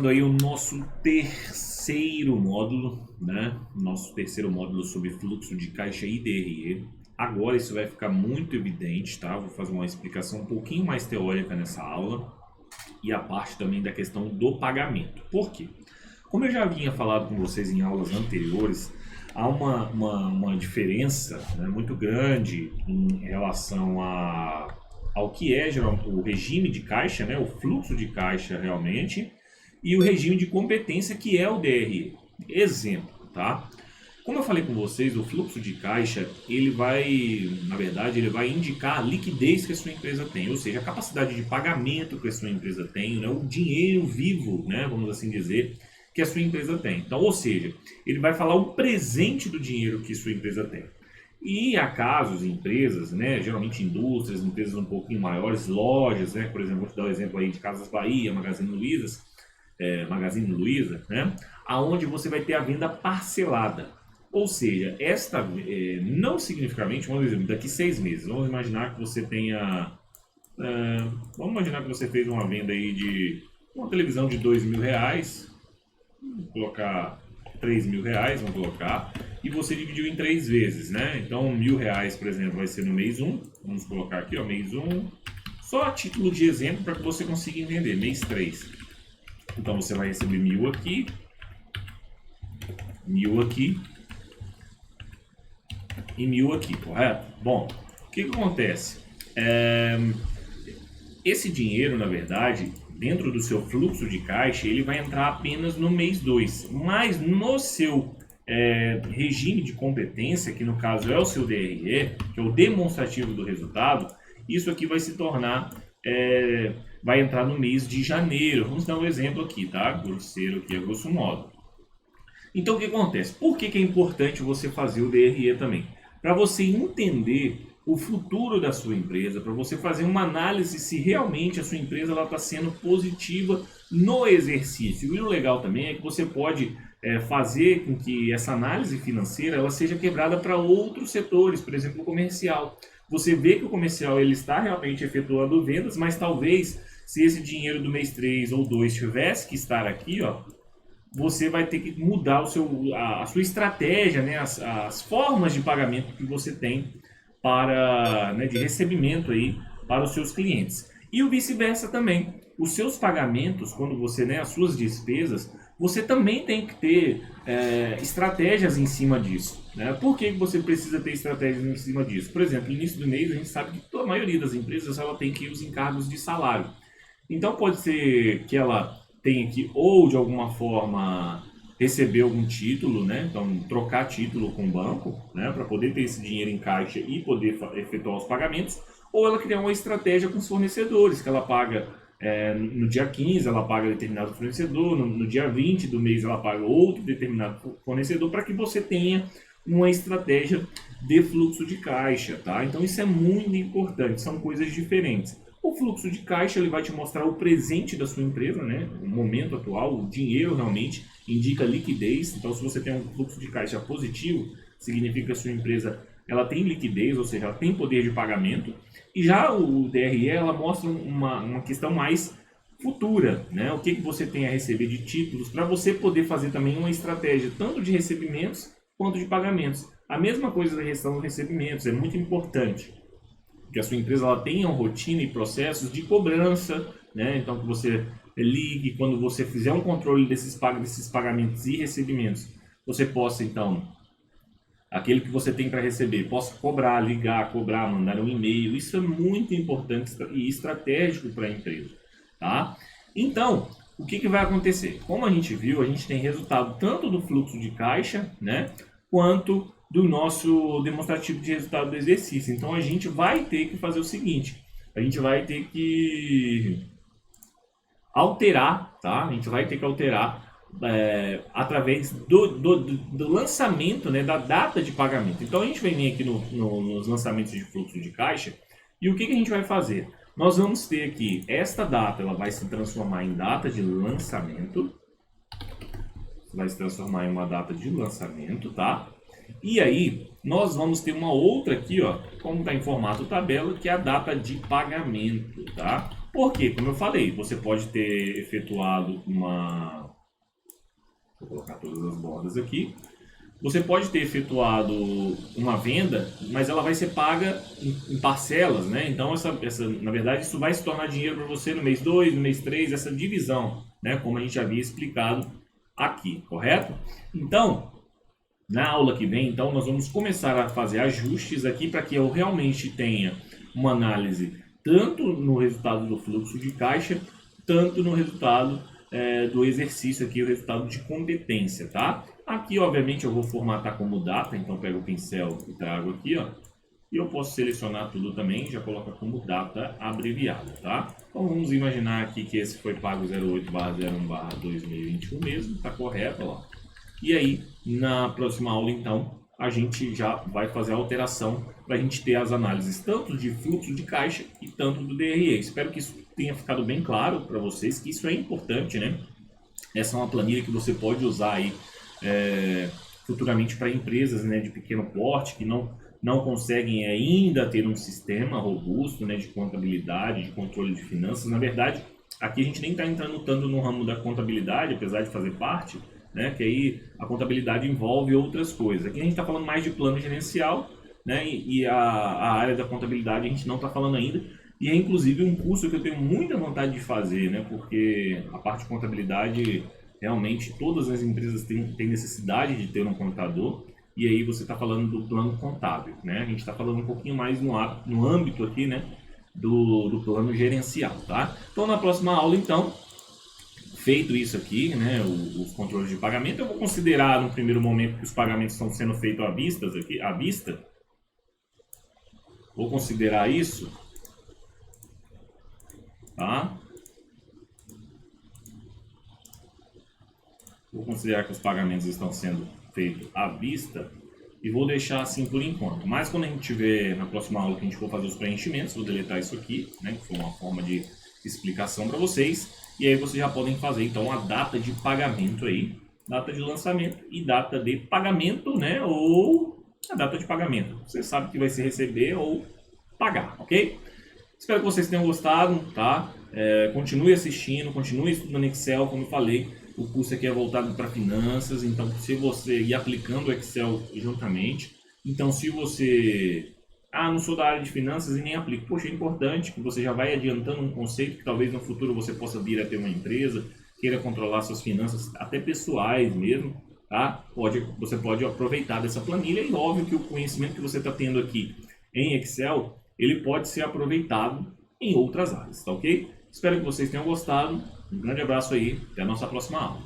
começando aí o nosso terceiro módulo, né? Nosso terceiro módulo sobre fluxo de caixa e DRE. Agora isso vai ficar muito evidente, tá? Vou fazer uma explicação um pouquinho mais teórica nessa aula e a parte também da questão do pagamento. Por quê? Como eu já havia falado com vocês em aulas anteriores, há uma diferença, né, muito grande em relação ao que é o regime de caixa, né, o fluxo de caixa realmente, e o regime de competência que é o DRE. Exemplo, tá? Como eu falei com vocês, o fluxo de caixa, ele vai indicar a liquidez que a sua empresa tem, ou seja, a capacidade de pagamento que a sua empresa tem, né, o dinheiro vivo, né, vamos assim dizer, que a sua empresa tem. Então, ou seja, ele vai falar o presente do dinheiro que sua empresa tem. E há casos, empresas, né, geralmente indústrias, empresas um pouquinho maiores, lojas, né, por exemplo, vou te dar o exemplo aí de Casas Bahia, Magazine Luiza, né, aonde você vai ter a venda parcelada. Ou seja, não significativamente, vamos dizer, daqui 6 meses, vamos imaginar que você tenha, vamos imaginar que você fez uma venda aí de uma televisão de R$ 2.000, vamos colocar R$ 3.000, vamos colocar, e você dividiu em 3 vezes, né? Então, R$ 1.000, por exemplo, vai ser no mês 1, vamos colocar aqui, ó, mês 1, só a título de exemplo para que você consiga entender, mês 3. Então, você vai receber 1.000 aqui, 1.000 aqui e 1.000 aqui, correto? Bom, o que acontece? Esse dinheiro, na verdade, dentro do seu fluxo de caixa, ele vai entrar apenas no mês 2, mas no seu regime de competência, que no caso é o seu DRE, que é o demonstrativo do resultado, isso aqui vai se tornar, vai entrar no mês de janeiro. Vamos dar um exemplo aqui, tá? Grosseiro aqui, a grosso modo. Então, o que acontece? Por que é importante você fazer o DRE também? Para você entender o futuro da sua empresa, para você fazer uma análise se realmente a sua empresa está sendo positiva no exercício. E o legal também é que você pode fazer com que essa análise financeira ela seja quebrada para outros setores, por exemplo, o comercial. Você vê que o comercial ele está realmente efetuando vendas, mas talvez se esse dinheiro do mês 3 ou 2 tivesse que estar aqui, ó, você vai ter que mudar a sua estratégia, né, as formas de pagamento que você tem para, né, de recebimento aí para os seus clientes. E o vice-versa também. Os seus pagamentos, quando você, né, as suas despesas, você também tem que ter estratégias em cima disso. Né? Por que você precisa ter estratégias em cima disso? Por exemplo, no início do mês a gente sabe que a maioria das empresas ela tem que ir os encargos de salário. Então pode ser que ela tenha que ou de alguma forma receber algum título, né? Então trocar título com o banco, né? Para poder ter esse dinheiro em caixa e poder efetuar os pagamentos, ou ela criar uma estratégia com os fornecedores, que ela paga no dia 15 ela paga determinado fornecedor, no dia 20 do mês ela paga outro determinado fornecedor, para que você tenha uma estratégia de fluxo de caixa, tá? Então isso é muito importante, são coisas diferentes. O fluxo de caixa ele vai te mostrar o presente da sua empresa, né? O momento atual, o dinheiro realmente indica liquidez. Então, se você tem um fluxo de caixa positivo, significa que a sua empresa ela tem liquidez, ou seja, ela tem poder de pagamento. E já o DRE ela mostra uma questão mais futura, né? O que você tem a receber de títulos para você poder fazer também uma estratégia tanto de recebimentos quanto de pagamentos. A mesma coisa da questão dos recebimentos é muito importante que a sua empresa ela tenha uma rotina e processos de cobrança, né? Então que você ligue quando você fizer um controle desses pagamentos e recebimentos, você possa então aquele que você tem para receber, possa cobrar, ligar, cobrar, mandar um e-mail. Isso é muito importante e estratégico para a empresa, tá? Então, o que vai acontecer? Como a gente viu, a gente tem resultado tanto do fluxo de caixa, né, quanto do nosso demonstrativo de resultado do exercício. Então a gente vai ter que fazer o seguinte, a gente vai ter que alterar, tá? A gente vai ter que alterar através do lançamento, né, da data de pagamento. Então a gente vai vir aqui nos lançamentos de fluxo de caixa e o que a gente vai fazer? Nós vamos ter aqui, esta data ela vai se transformar em data de lançamento, vai se transformar em uma data de lançamento, tá? E aí, nós vamos ter uma outra aqui, ó, como está em formato tabela, que é a data de pagamento, tá? Porque, como eu falei, você pode ter efetuado uma... Vou colocar todas as bordas aqui. Você pode ter efetuado uma venda, mas ela vai ser paga em parcelas, né? Então, na verdade, isso vai se tornar dinheiro para você no mês 2, no mês 3, essa divisão, né? Como a gente havia explicado aqui, correto? Então, na aula que vem, então, nós vamos começar a fazer ajustes aqui para que eu realmente tenha uma análise tanto no resultado do fluxo de caixa, tanto no resultado do exercício aqui, o resultado de competência, tá? Aqui, obviamente, eu vou formatar como data, então pego o pincel e trago aqui, ó. E eu posso selecionar tudo também, já coloca como data abreviada, tá? Então vamos imaginar aqui que esse foi pago 08/01/2021 mesmo, tá correto, ó. E aí, na próxima aula, então, a gente já vai fazer a alteração para a gente ter as análises tanto de fluxo de caixa e tanto do DRE. Espero que isso tenha ficado bem claro para vocês, que isso é importante, né? Essa é uma planilha que você pode usar aí futuramente para empresas, né, de pequeno porte que não conseguem ainda ter um sistema robusto, né, de contabilidade, de controle de finanças. Na verdade, aqui a gente nem está entrando tanto no ramo da contabilidade, apesar de fazer parte, né, que aí a contabilidade envolve outras coisas. Aqui a gente está falando mais de plano gerencial, né, e a área da contabilidade a gente não está falando ainda. E é inclusive um curso que eu tenho muita vontade de fazer, né, porque a parte de contabilidade, realmente todas as empresas têm necessidade de ter um contador. E aí você está falando do plano contábil, né? A gente está falando um pouquinho mais no âmbito aqui, né, do plano gerencial, tá? Então na próxima aula, então, feito isso aqui, né, os controles de pagamento, eu vou considerar no primeiro momento que os pagamentos estão sendo feitos à vista. Vou considerar isso, tá? Vou considerar que os pagamentos estão sendo feitos à vista e vou deixar assim por enquanto. Mas quando a gente tiver na próxima aula que a gente for fazer os preenchimentos, vou deletar isso aqui, né, que foi uma forma de explicação para vocês. E aí vocês já podem fazer então a data de pagamento aí, data de lançamento e data de pagamento, né, ou a data de pagamento. Você sabe que vai se receber ou pagar, ok? Espero que vocês tenham gostado, tá? Continue assistindo, continue estudando Excel, como eu falei. O curso aqui é voltado para finanças, então se você ir aplicando o Excel juntamente, então se você, não sou da área de finanças e nem aplico, poxa, é importante que você já vai adiantando um conceito que talvez no futuro você possa vir a ter uma empresa, queira controlar suas finanças, até pessoais mesmo, tá? Você pode aproveitar dessa planilha e óbvio que o conhecimento que você está tendo aqui em Excel, ele pode ser aproveitado em outras áreas, tá ok? Espero que vocês tenham gostado. Um grande abraço aí, até a nossa próxima aula.